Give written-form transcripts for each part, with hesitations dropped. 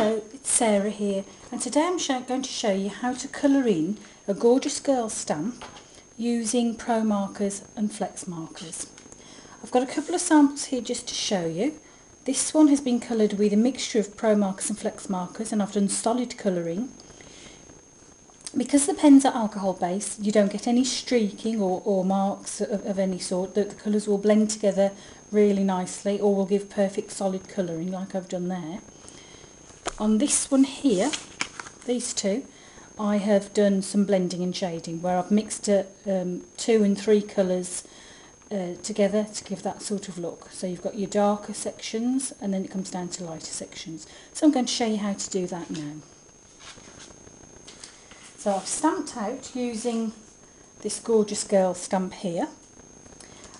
Hello, it's Sarah here, and today I'm going to show you how to colour in a Gorjuss Girl stamp using Promarkers and Flexmarkers. I've got a couple of samples here just to show you. This one has been coloured with a mixture of Promarkers and Flexmarkers, and I've done solid colouring. Because the pens are alcohol based, you don't get any streaking or marks of any sort. The colours will blend together really nicely, or will give perfect solid colouring like I've done there. On this one here, these two, I have done some blending and shading where I've mixed 2 and 3 colours together to give that sort of look. So you've got your darker sections and then it comes down to lighter sections. So I'm going to show you how to do that now. So I've stamped out using this Gorjuss Girl stamp here,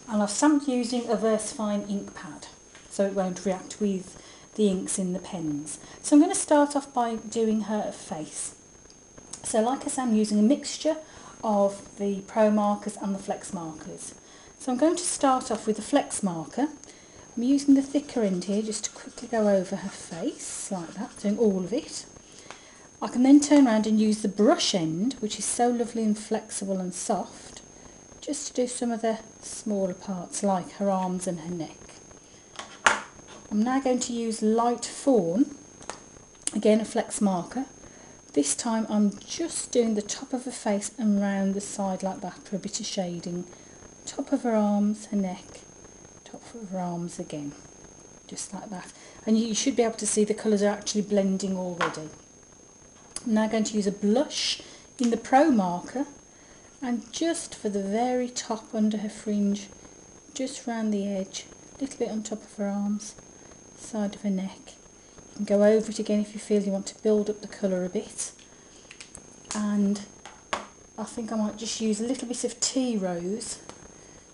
and I've stamped using a Versafine ink pad so it won't react with the inks in the pens. So I'm going to start off by doing her face. So like I said, I'm using a mixture of the Promarkers and the Flexmarkers. So I'm going to start off with the Flexmarker. I'm using the thicker end here just to quickly go over her face like that, doing all of it. I can then turn around and use the brush end, which is so lovely and flexible and soft, just to do some of the smaller parts like her arms and her neck. I'm now going to use light fawn, again a Flexmarker. This time I'm just doing the top of her face and round the side like that for a bit of shading. Top of her arms, her neck, top of her arms again, just like that. And you should be able to see the colours are actually blending already. I'm now going to use a blush in the Promarker, and just for the very top under her fringe, just round the edge, a little bit on top of her arms, side of her neck. You can go over it again if you feel you want to build up the colour a bit. And I think I might just use a little bit of tea rose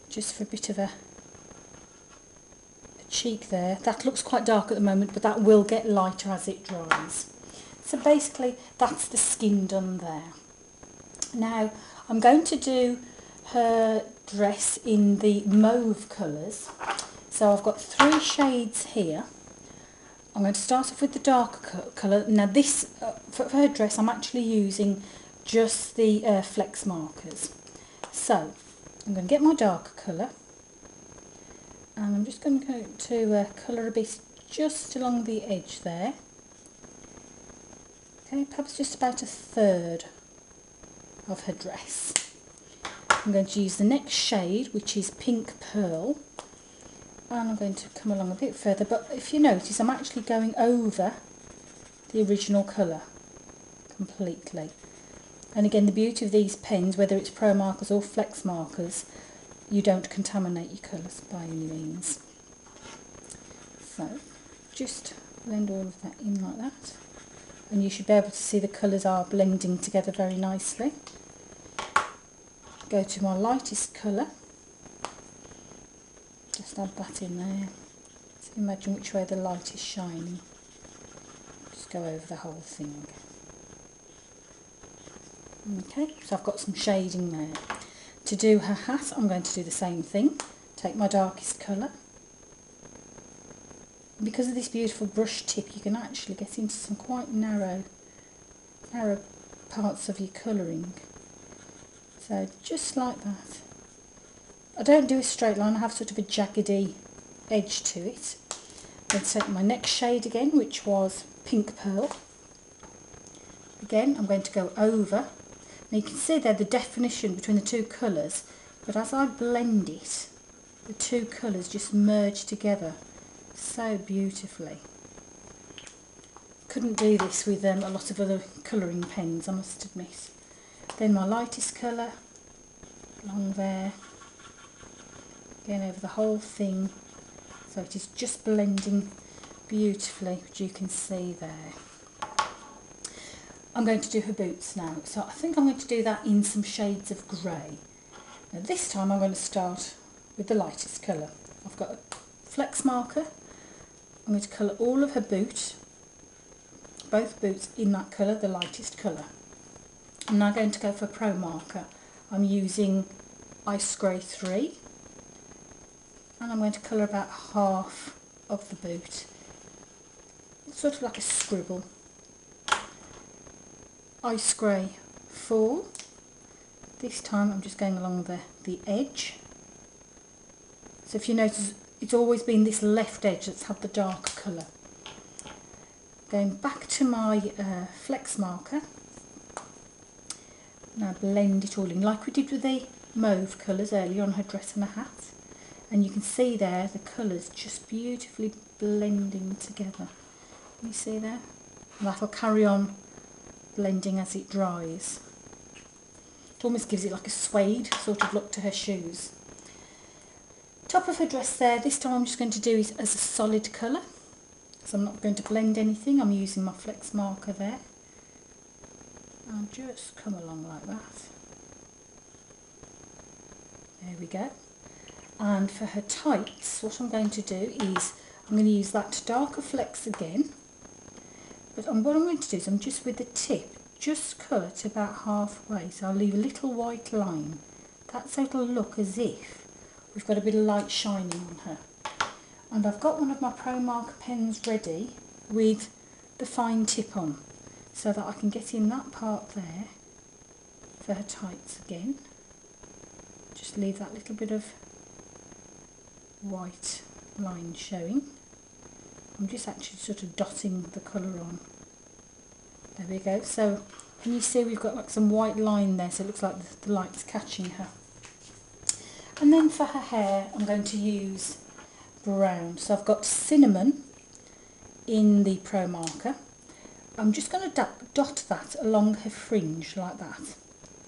just for a bit of a cheek there. That looks quite dark at the moment, but that will get lighter as it dries. So basically that's the skin done there. Now I'm going to do her dress in the mauve colours. So I've got 3 shades here. I'm going to start off with the darker colour. Now this, for her dress, I'm actually using just the Flexmarkers. So I'm going to get my darker colour, and I'm just going to colour a bit just along the edge there. Okay, perhaps just about 1/3 of her dress. I'm going to use the next shade, which is Pink Pearl, and I'm going to come along a bit further, but if you notice I'm actually going over the original colour completely. And again, the beauty of these pens, whether it's Promarkers or Flexmarkers, you don't contaminate your colours by any means. So just blend all of that in like that, and you should be able to see the colours are blending together very nicely. Go to my lightest colour, just add that in there. So imagine which way the light is shining. Just go over the whole thing. Okay, so I've got some shading there. To do her hat, I'm going to do the same thing. Take my darkest colour. Because of this beautiful brush tip, you can actually get into some quite narrow parts of your colouring. So just like that. I don't do a straight line, I have sort of a jaggedy edge to it. Then take my next shade again, which was Pink Pearl. Again, I'm going to go over. Now you can see there the definition between the 2 colours, but as I blend it, the 2 colours just merge together so beautifully. Couldn't do this with a lot of other colouring pens, I must admit. Then my lightest colour, along there, again over the whole thing, so it is just blending beautifully, which you can see there. I'm going to do her boots now, so I think I'm going to do that in some shades of grey. Now this time I'm going to start with the lightest colour. I've got a Flexmarker. I'm going to colour all of her boot, both boots in that colour, the lightest colour. I'm now going to go for a Promarker. I'm using Ice Grey 3, and I'm going to colour about half of the boot. It's sort of like a scribble ice grey Fawn. This time I'm just going along the edge. So if you notice, it's always been this left edge that's had the dark colour. Going back to my flex marker. Now blend it all in like we did with the mauve colours earlier on her dress and her hat. And you can see there the colours just beautifully blending together. Can you see there? And that'll carry on blending as it dries. It almost gives it like a suede sort of look to her shoes. Top of her dress there, this time I'm just going to do it as a solid colour. So I'm not going to blend anything, I'm using my flex marker there. I'll just come along like that. There we go. And for her tights, what I'm going to do is, I'm going to use that darker flex again. But what I'm going to do is, I'm just with the tip, just cut about halfway. So I'll leave a little white line. That's so it'll look as if we've got a bit of light shining on her. And I've got one of my Promarker pens ready with the fine tip on, so that I can get in that part there for her tights again. Just leave that little bit of white line showing. I'm just actually sort of dotting the colour on. There we go. So can you see we've got like some white line there, so it looks like the light's catching her. And then for her hair I'm going to use brown. So I've got cinnamon in the Promarker. I'm just going to dot that along her fringe like that,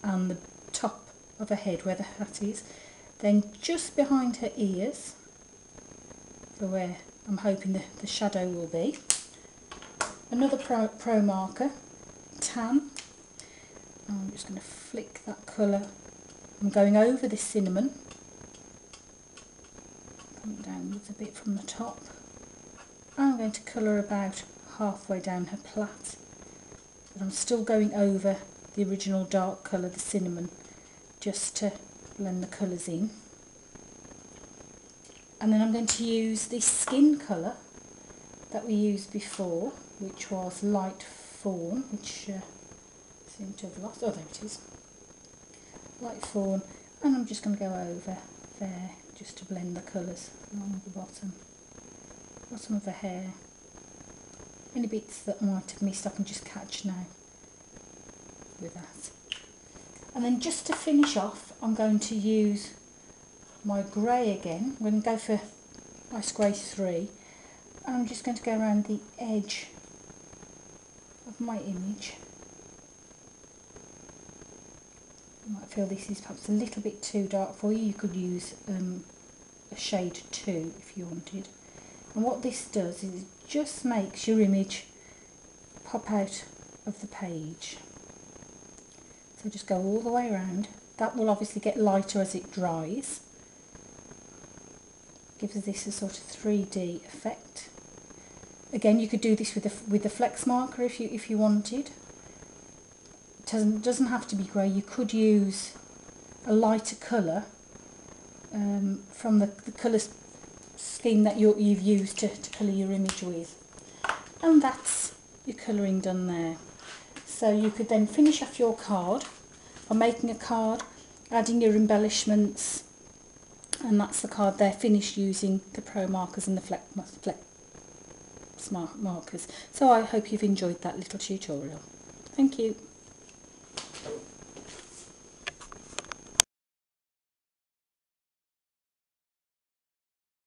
and the top of her head where the hat is. Then just behind her ears, for where I'm hoping the shadow will be. Another Promarker, tan. I'm just going to flick that colour. I'm going over the cinnamon. Come downwards a bit from the top. I'm going to colour about halfway down her plait. But I'm still going over the original dark colour, the cinnamon, just to blend the colours in. And then I'm going to use this skin colour that we used before, which was light fawn, which seem to have lost. Oh, there it is. Light fawn, and I'm just going to go over there just to blend the colours along the bottom of the hair. Any bits that I might have missed I can just catch now with that. And then just to finish off, I'm going to use my grey again. I'm going to go for Ice Grey 3. And I'm just going to go around the edge of my image. You might feel this is perhaps a little bit too dark for you. You could use a shade 2 if you wanted. And what this does is it just makes your image pop out of the page. So just go all the way around. That will obviously get lighter as it dries. Gives this a sort of 3D effect. Again, you could do this with the flex marker if you wanted. It doesn't have to be grey. You could use a lighter colour from the colour scheme that you've used to colour your image with. And that's your colouring done there. So you could then finish off your card by making a card, adding your embellishments, and that's the card there finished using the Promarkers and the FlexMarkers. So I hope you've enjoyed that little tutorial. Thank you.